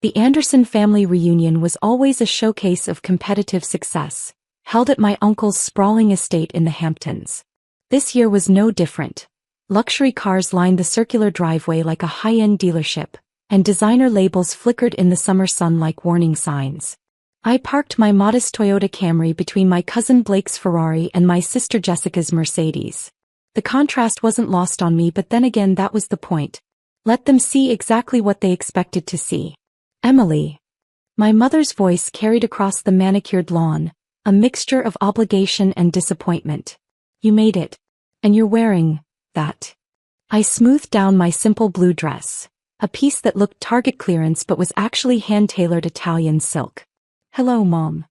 The Anderson family reunion was always a showcase of competitive success, held at my uncle's sprawling estate in the Hamptons. This year was no different. Luxury cars lined the circular driveway like a high-end dealership, and designer labels flickered in the summer sun like warning signs. I parked my modest Toyota Camry between my cousin Blake's Ferrari and my sister Jessica's Mercedes. The contrast wasn't lost on me, but then again that was the point. Let them see exactly what they expected to see. Emily. My mother's voice carried across the manicured lawn, a mixture of obligation and disappointment. You made it. And you're wearing that. I smoothed down my simple blue dress, a piece that looked Target clearance but was actually hand-tailored Italian silk. Hello, Mom.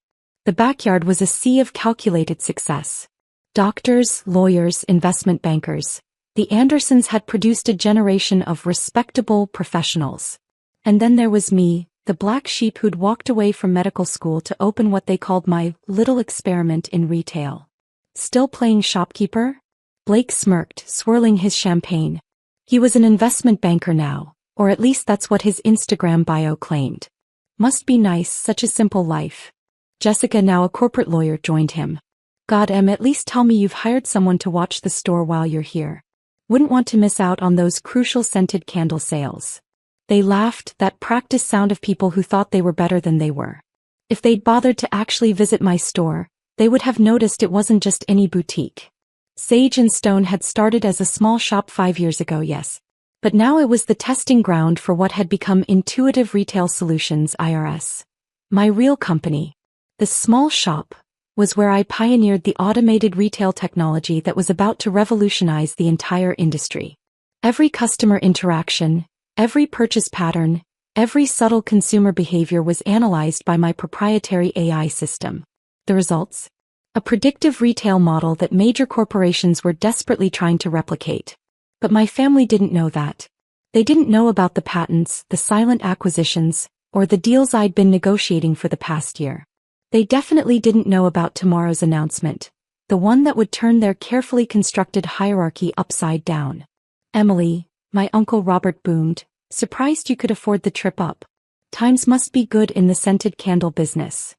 The backyard was a sea of calculated success. Doctors, lawyers, investment bankers. The Andersons had produced a generation of respectable professionals. And then there was me, the black sheep who'd walked away from medical school to open what they called my little experiment in retail. Still playing shopkeeper? Blake smirked, swirling his champagne. He was an investment banker now, or at least that's what his Instagram bio claimed. Must be nice, such a simple life. Jessica, now a corporate lawyer, joined him. God, Em, at least tell me you've hired someone to watch the store while you're here. Wouldn't want to miss out on those crucial scented candle sales. They laughed, that practiced sound of people who thought they were better than they were. If they'd bothered to actually visit my store, they would have noticed it wasn't just any boutique. Sage and Stone had started as a small shop 5 years ago, yes. But now it was the testing ground for what had become Intuitive Retail Solutions IRS. My real company. The small shop was where I pioneered the automated retail technology that was about to revolutionize the entire industry. Every customer interaction, every purchase pattern, every subtle consumer behavior was analyzed by my proprietary AI system. The results? A predictive retail model that major corporations were desperately trying to replicate. But my family didn't know that. They didn't know about the patents, the silent acquisitions, or the deals I'd been negotiating for the past year. They definitely didn't know about tomorrow's announcement, the one that would turn their carefully constructed hierarchy upside down. Emily, my Uncle Robert boomed, surprised you could afford the trip up. Times must be good in the scented candle business.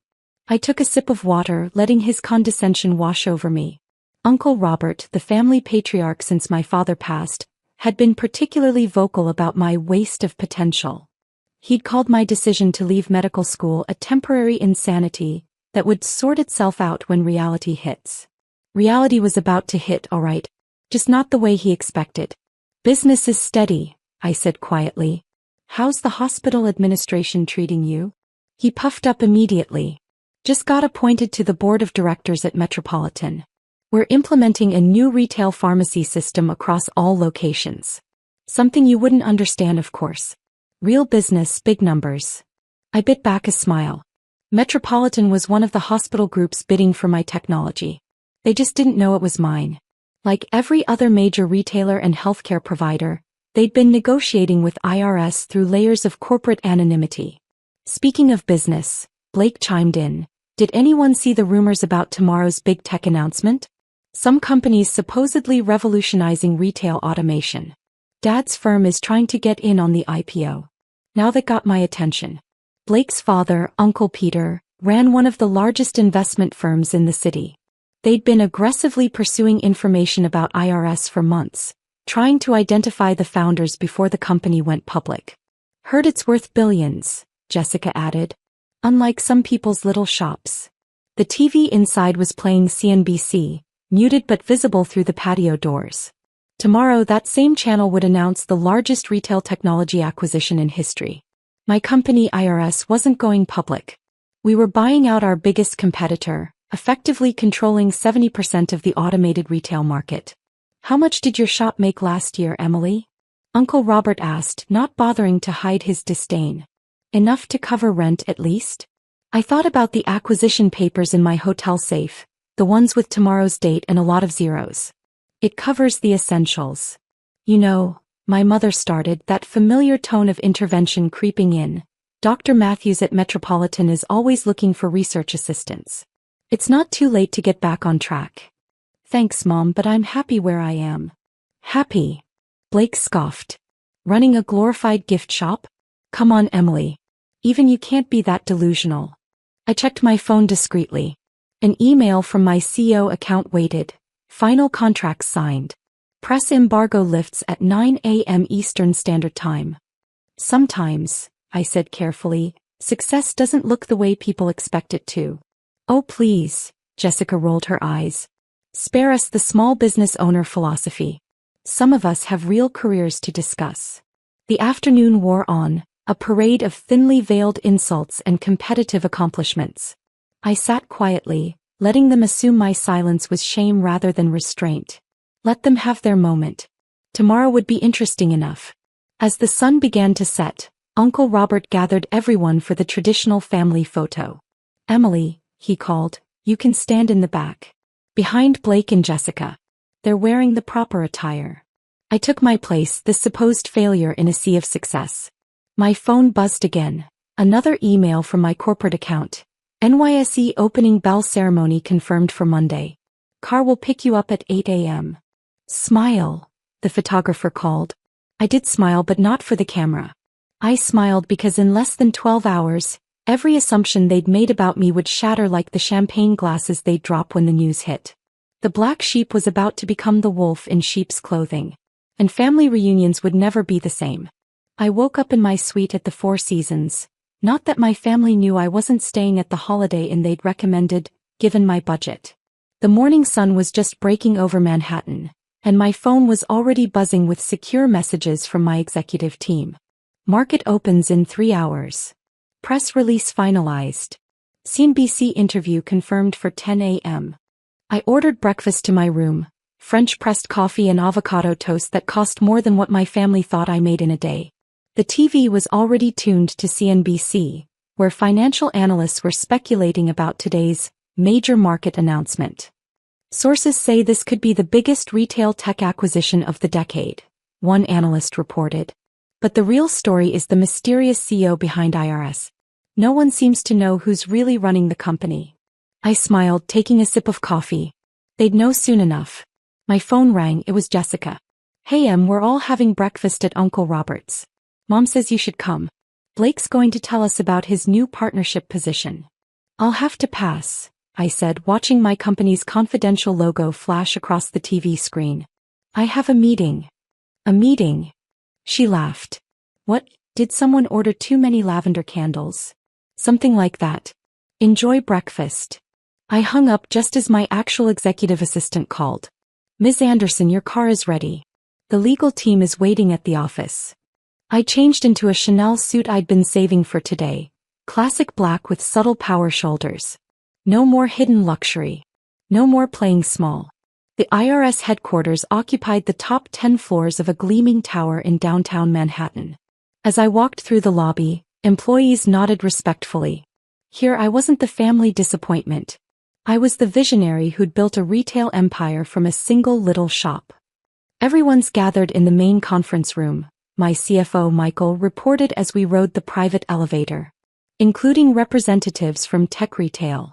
I took a sip of water, letting his condescension wash over me. Uncle Robert, the family patriarch since my father passed, had been particularly vocal about my waste of potential. He'd called my decision to leave medical school a temporary insanity that would sort itself out when reality hits. Reality was about to hit, all right, just not the way he expected. Business is steady, I said quietly. How's the hospital administration treating you? He puffed up immediately. Just got appointed to the board of directors at Metropolitan. We're implementing a new retail pharmacy system across all locations. Something you wouldn't understand, of course. Real business, big numbers. I bit back a smile. Metropolitan was one of the hospital groups bidding for my technology. They just didn't know it was mine. Like every other major retailer and healthcare provider, they'd been negotiating with IRS through layers of corporate anonymity. Speaking of business, Blake chimed in. Did anyone see the rumors about tomorrow's big tech announcement? Some companies supposedly revolutionizing retail automation. Dad's firm is trying to get in on the IPO. Now that got my attention. Blake's father, Uncle Peter, ran one of the largest investment firms in the city. They'd been aggressively pursuing information about IRS for months, trying to identify the founders before the company went public. Heard it's worth billions, Jessica added. Unlike some people's little shops. The TV inside was playing CNBC, muted but visible through the patio doors. Tomorrow that same channel would announce the largest retail technology acquisition in history. My company IRS wasn't going public. We were buying out our biggest competitor, effectively controlling 70% of the automated retail market. How much did your shop make last year, Emily? Uncle Robert asked, not bothering to hide his disdain. Enough to cover rent at least? I thought about the acquisition papers in my hotel safe, the ones with tomorrow's date and a lot of zeros. It covers the essentials. You know, my mother started, that familiar tone of intervention creeping in. Dr. Matthews at Metropolitan is always looking for research assistants. It's not too late to get back on track. Thanks, Mom, but I'm happy where I am. Happy? Blake scoffed. Running a glorified gift shop? Come on, Emily. Even you can't be that delusional. I checked my phone discreetly. An email from my CEO account waited. Final contracts signed. Press embargo lifts at 9 a.m. Eastern Standard Time. Sometimes, I said carefully, success doesn't look the way people expect it to. Oh please, Jessica rolled her eyes. Spare us the small business owner philosophy. Some of us have real careers to discuss. The afternoon wore on, a parade of thinly veiled insults and competitive accomplishments. I sat quietly, letting them assume my silence was shame rather than restraint. Let them have their moment. Tomorrow would be interesting enough. As the sun began to set, Uncle Robert gathered everyone for the traditional family photo. Emily, he called, you can stand in the back. Behind Blake and Jessica. They're wearing the proper attire. I took my place, this supposed failure in a sea of success. My phone buzzed again. Another email from my corporate account. NYSE opening bell ceremony confirmed for Monday. Car will pick you up at 8 a.m. Smile, the photographer called. I did smile, but not for the camera. I smiled because in less than 12 hours, every assumption they'd made about me would shatter like the champagne glasses they'd drop when the news hit. The black sheep was about to become the wolf in sheep's clothing. And family reunions would never be the same. I woke up in my suite at the Four Seasons. Not that my family knew I wasn't staying at the Holiday Inn they'd recommended, given my budget. The morning sun was just breaking over Manhattan, and my phone was already buzzing with secure messages from my executive team. Market opens in 3 hours. Press release finalized. CNBC interview confirmed for 10 a.m. I ordered breakfast to my room, French pressed coffee and avocado toast that cost more than what my family thought I made in a day. The TV was already tuned to CNBC, where financial analysts were speculating about today's major market announcement. Sources say this could be the biggest retail tech acquisition of the decade, one analyst reported. But the real story is the mysterious CEO behind IRS. No one seems to know who's really running the company. I smiled, taking a sip of coffee. They'd know soon enough. My phone rang, it was Jessica. Hey Em, we're all having breakfast at Uncle Robert's. Mom says you should come. Blake's going to tell us about his new partnership position. I'll have to pass, I said, watching my company's confidential logo flash across the TV screen. I have a meeting. A meeting? She laughed. What, did someone order too many lavender candles? Something like that. Enjoy breakfast. I hung up just as my actual executive assistant called. Ms. Anderson, your car is ready. The legal team is waiting at the office. I changed into a Chanel suit I'd been saving for today, classic black with subtle power shoulders. No more hidden luxury. No more playing small. The IRS headquarters occupied the top 10 floors of a gleaming tower in downtown Manhattan. As I walked through the lobby, employees nodded respectfully. Here I wasn't the family disappointment. I was the visionary who'd built a retail empire from a single little shop. Everyone's gathered in the main conference room, my CFO Michael reported as we rode the private elevator, including representatives from Tech Retail.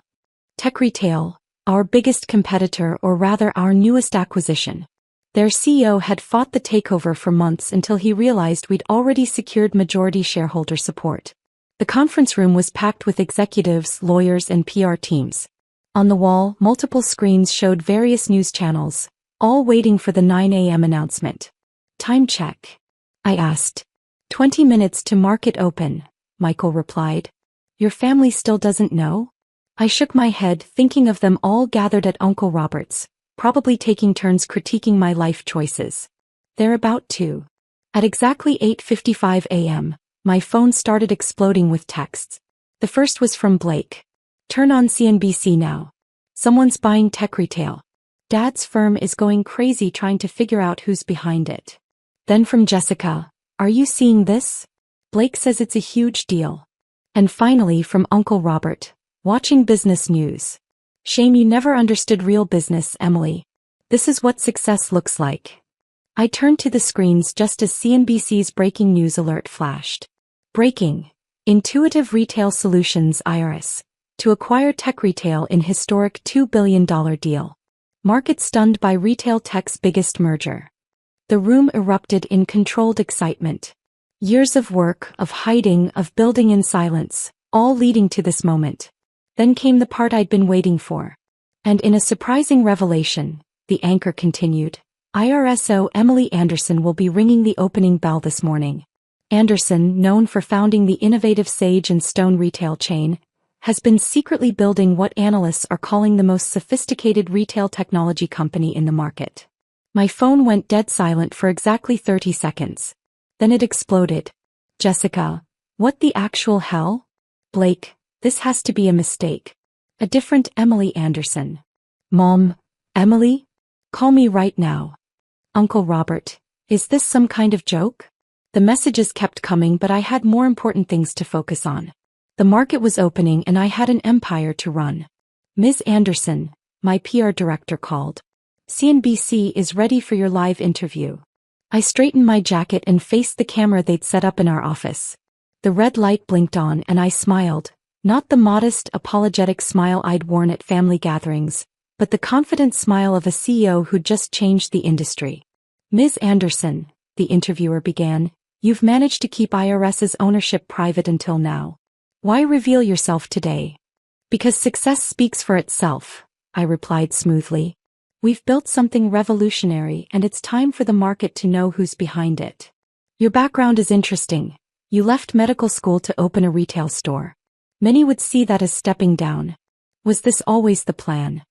Tech Retail, our biggest competitor, or rather our newest acquisition. Their CEO had fought the takeover for months until he realized we'd already secured majority shareholder support. The conference room was packed with executives, lawyers, and PR teams. On the wall, multiple screens showed various news channels, all waiting for the 9 a.m. announcement. Time check, I asked. 20 minutes to market open, Michael replied. Your family still doesn't know? I shook my head, thinking of them all gathered at Uncle Robert's, probably taking turns critiquing my life choices. They're about to. At exactly 8:55 a.m., my phone started exploding with texts. The first was from Blake. Turn on CNBC now. Someone's buying Tech Retail. Dad's firm is going crazy trying to figure out who's behind it. Then from Jessica, are you seeing this? Blake says it's a huge deal. And finally from Uncle Robert, watching business news. Shame you never understood real business, Emily. This is what success looks like. I turned to the screens just as CNBC's breaking news alert flashed. Breaking. Intuitive Retail Solutions IRS. To acquire Tech Retail in historic $2 billion deal. Market stunned by retail tech's biggest merger. The room erupted in controlled excitement. Years of work, of hiding, of building in silence, all leading to this moment. Then came the part I'd been waiting for. And in a surprising revelation, the anchor continued, IRSO Emily Anderson will be ringing the opening bell this morning. Anderson, known for founding the innovative Sage and Stone retail chain, has been secretly building what analysts are calling the most sophisticated retail technology company in the market. My phone went dead silent for exactly 30 seconds. Then it exploded. Jessica, what the actual hell? Blake, this has to be a mistake. A different Emily Anderson. Mom, Emily? Call me right now. Uncle Robert, is this some kind of joke? The messages kept coming, but I had more important things to focus on. The market was opening and I had an empire to run. Ms. Anderson, my PR director called. CNBC is ready for your live interview. I straightened my jacket and faced the camera they'd set up in our office. The red light blinked on and I smiled, not the modest, apologetic smile I'd worn at family gatherings, but the confident smile of a CEO who'd just changed the industry. Ms. Anderson, the interviewer began, you've managed to keep IRS's ownership private until now. Why reveal yourself today? Because success speaks for itself, I replied smoothly. We've built something revolutionary and it's time for the market to know who's behind it. Your background is interesting. You left medical school to open a retail store. Many would see that as stepping down. Was this always the plan?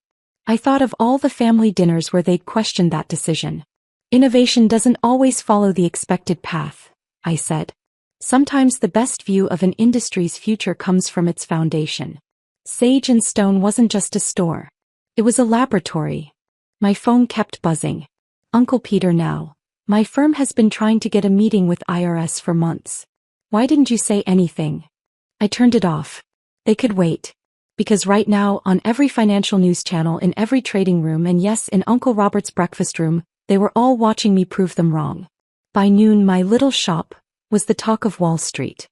I thought of all the family dinners where they'd questioned that decision. Innovation doesn't always follow the expected path, I said. Sometimes the best view of an industry's future comes from its foundation. Sage and Stone wasn't just a store. It was a laboratory. My phone kept buzzing. Uncle Peter now. My firm has been trying to get a meeting with IRS for months. Why didn't you say anything? I turned it off. They could wait. Because right now, on every financial news channel, in every trading room, and yes, in Uncle Robert's breakfast room, they were all watching me prove them wrong. By noon, my little shop was the talk of Wall Street.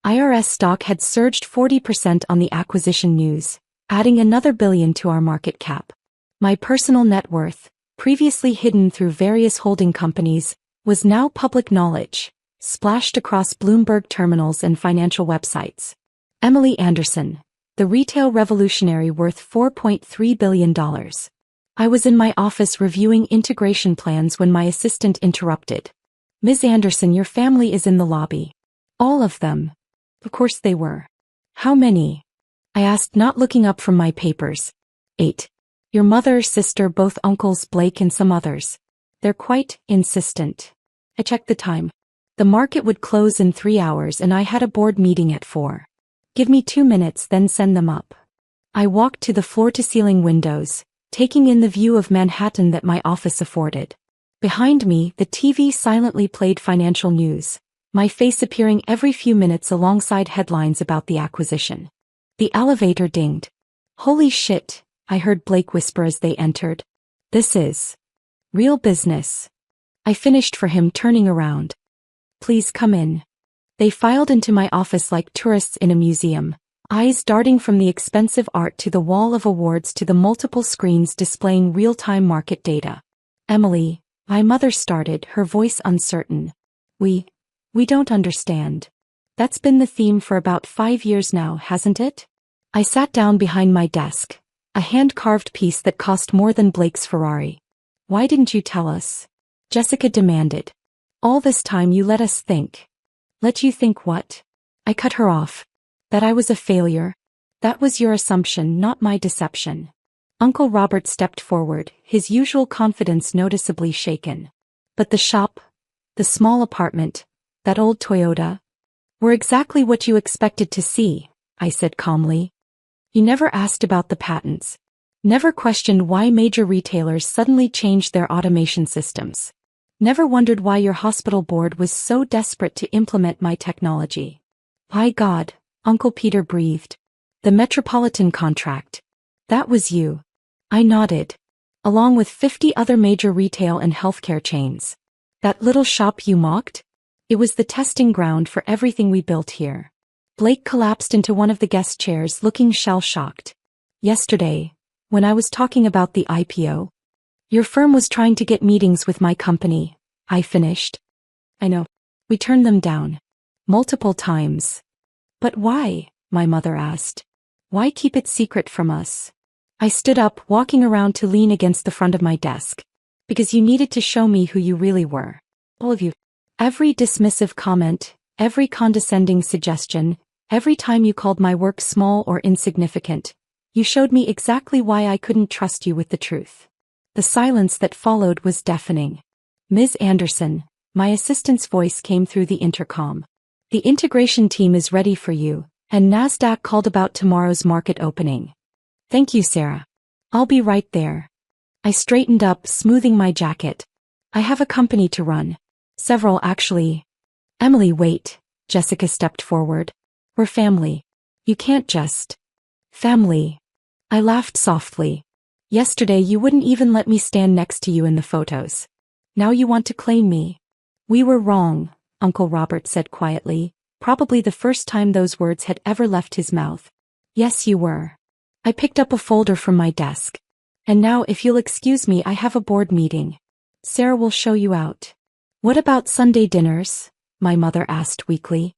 IRS stock had surged 40% on the acquisition news, adding another billion to our market cap. My personal net worth, previously hidden through various holding companies, was now public knowledge, splashed across Bloomberg terminals and financial websites. Emily Anderson, the retail revolutionary worth $4.3 billion. I was in my office reviewing integration plans when my assistant interrupted. Ms. Anderson, your family is in the lobby. All of them. Of course they were. How many? I asked, not looking up from my papers. 8. Your mother, sister, both uncles, Blake and some others. They're quite insistent. I checked the time. The market would close in 3 hours and I had a board meeting at 4. Give me 2 minutes, then send them up. I walked to the floor-to-ceiling windows, taking in the view of Manhattan that my office afforded. Behind me, the TV silently played financial news, my face appearing every few minutes alongside headlines about the acquisition. The elevator dinged. Holy shit, I heard Blake whisper as they entered. This is real business. I finished for him, turning around. Please come in. They filed into my office like tourists in a museum, eyes darting from the expensive art to the wall of awards to the multiple screens displaying real-time market data. Emily, my mother started, her voice uncertain. We don't understand. That's been the theme for about 5 years now, hasn't it? I sat down behind my desk, a hand-carved piece that cost more than Blake's Ferrari. Why didn't you tell us? Jessica demanded. All this time you let us think. Let you think what? I cut her off. That I was a failure. That was your assumption, not my deception. Uncle Robert stepped forward, his usual confidence noticeably shaken. But the shop, the small apartment, that old Toyota, were exactly what you expected to see, I said calmly. You never asked about the patents. Never questioned why major retailers suddenly changed their automation systems. Never wondered why your hospital board was so desperate to implement my technology. By God, Uncle Peter breathed. The Metropolitan contract. That was you. I nodded. Along with 50 other major retail and healthcare chains. That little shop you mocked? It was the testing ground for everything we built here. Blake collapsed into one of the guest chairs, looking shell-shocked. Yesterday, when I was talking about the IPO, your firm was trying to get meetings with my company, I finished. I know. We turned them down. Multiple times. But why? My mother asked. Why keep it secret from us? I stood up, walking around to lean against the front of my desk. Because you needed to show me who you really were. All of you. Every dismissive comment, every condescending suggestion, every time you called my work small or insignificant, you showed me exactly why I couldn't trust you with the truth. The silence that followed was deafening. Ms. Anderson, my assistant's voice came through the intercom. The integration team is ready for you, and NASDAQ called about tomorrow's market opening. Thank you, Sarah. I'll be right there. I straightened up, smoothing my jacket. I have a company to run. Several, actually. Emily, wait. Jessica stepped forward. We're family. You can't just. Family. I laughed softly. Yesterday you wouldn't even let me stand next to you in the photos. Now you want to claim me. We were wrong, Uncle Robert said quietly, probably the first time those words had ever left his mouth. Yes, you were. I picked up a folder from my desk. And now, if you'll excuse me, I have a board meeting. Sarah will show you out. What about Sunday dinners? My mother asked weakly.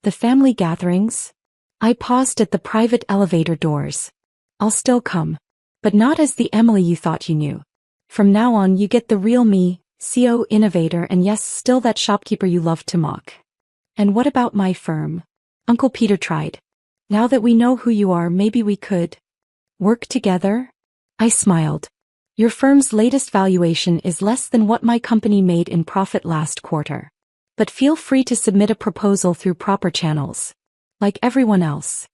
The family gatherings? I paused at the private elevator doors. I'll still come. But not as the Emily you thought you knew. From now on you get the real me, CO innovator, and yes, still that shopkeeper you loved to mock. And what about my firm? Uncle Peter tried. Now that we know who you are, maybe we could work together? I smiled. Your firm's latest valuation is less than what my company made in profit last quarter. But feel free to submit a proposal through proper channels. Like everyone else.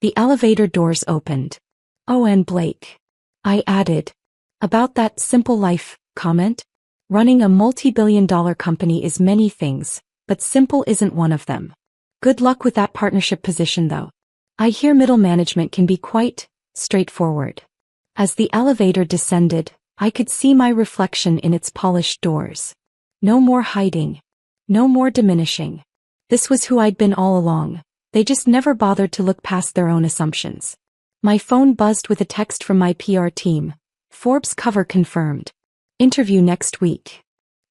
The elevator doors opened. Oh, and Blake. I added. About that simple life comment? Running a multi-billion-dollar company is many things, but simple isn't one of them. Good luck with that partnership position though. I hear middle management can be quite straightforward. As the elevator descended, I could see my reflection in its polished doors. No more hiding. No more diminishing. This was who I'd been all along. They just never bothered to look past their own assumptions. My phone buzzed with a text from my PR team. Forbes cover confirmed. Interview next week.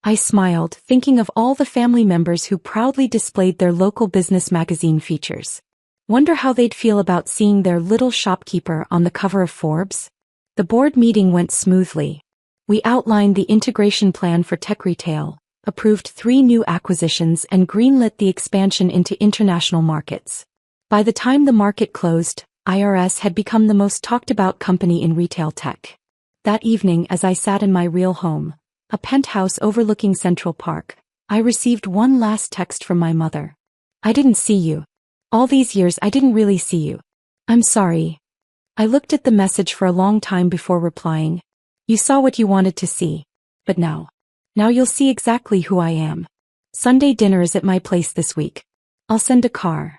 I smiled, thinking of all the family members who proudly displayed their local business magazine features. Wonder how they'd feel about seeing their little shopkeeper on the cover of Forbes? The board meeting went smoothly. We outlined the integration plan for tech retail, approved 3 new acquisitions, and greenlit the expansion into international markets. By the time the market closed, IRS had become the most talked about company in retail tech. That evening, as I sat in my real home, a penthouse overlooking Central Park, I received one last text from my mother. I didn't see you. All these years I didn't really see you. I'm sorry. I looked at the message for a long time before replying. You saw what you wanted to see. But now you'll see exactly who I am. Sunday dinner is at my place this week. I'll send a car.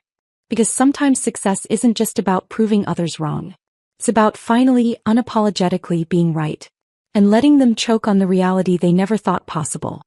Because sometimes success isn't just about proving others wrong. It's about finally, unapologetically being right. And letting them choke on the reality they never thought possible.